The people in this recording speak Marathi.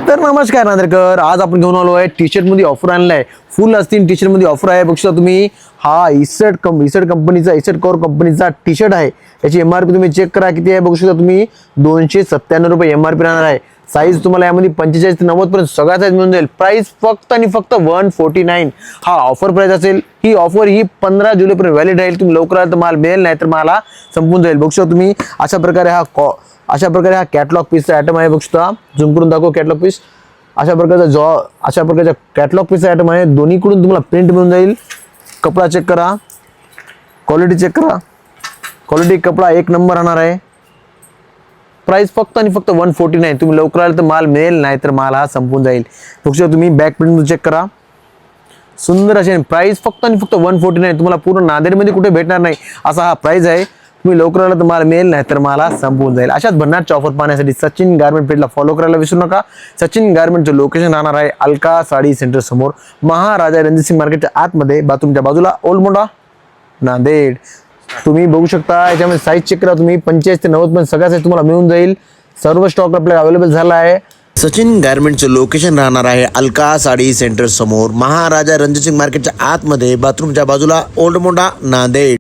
तर नमस्कार नांदेडकर, आज आपण घेऊन आलो आहे टी शर्ट मध्ये ऑफर आणलाय. फुल असतील टी शर्ट मध्ये ऑफर आहे. बघू शकता तुम्ही, हा इसेट कंपनीचा इसेट कॉर कंपनीचा टी शर्ट आहे. याची एमआरपी तुम्ही चेक करा किती आहे. बघू शकता तुम्ही 297 रुपये एमआरपी राहणार आहे. साईज तुम्हाला यामध्ये 45 ते 90 पर्यंत सगळ्या साईज मिळून जाईल. प्राइस फक्त आणि फक्त 149. हा ऑफर प्राइस असेल. ही ऑफर ही 15 जुलैपर्यंत व्हॅलिड राहील. तुम्ही लवकर आला तर माल मिळेल, नाही तर मला संपून जाईल. बघू शकता तुम्ही, अशा प्रकारे हा कॅटलॉग पीसचा आयटम आहे. बघू शकता, झूम करून दाखव कॅटलॉग पीस. अशा प्रकारचा कॅटलॉग पीसचा आयटम आहे. दोन्हीकडून तुम्हाला प्रिंट मिळून जाईल. कपडा चेक करा, क्वालिटी चेक करा. क्वालिटी कपडा एक नंबर राहणार आहे. प्राइस फक्त आणि फक्त 149. तुम्ही लवकर आले तर माल मिळेल, नाही तर माल हा संपून जाईल. बघू शकता तुम्ही, बॅक प्रिंट चेक करा. सुंदर असे प्राइस फक्त आणि फक्त 149. तुम्हाला पूर्ण नांदेडमध्ये कुठे भेटणार नाही असा हा प्राइस आहे. तुम्ही लवकर आला तर माल मिळेल, नाही तर मला संपून जाईल. अशाच भन्नाटच्या ऑफर पाहण्यासाठी सचिन गारमेंट पेजला फॉलो करायला विसरू नका. सचिन गारमेंटचं लोकेशन राहणार आहे अलका साडी सेंटर समोर, महाराजा रणजित सिंग मार्केटच्या आतमध्ये, बाथरूमच्या बाजूला, ओल्ड मोंढा, नांदेड. तुम्ही बघू शकता, याच्यामध्ये साईज चेक करा तुम्ही. 45 ते 90 पर्यंत सगळ्या साईज तुम्हाला मिळून जाईल. सर्व स्टॉक आपल्याला अवेलेबल झाला आहे. सचिन गारमेंटचं लोकेशन राहणार आहे अलका साडी सेंटर समोर, महाराजा रणजित सिंग मार्केटच्या आतमध्ये, बाथरूमच्या बाजूला, ओल्ड मोंढा, नांदेड.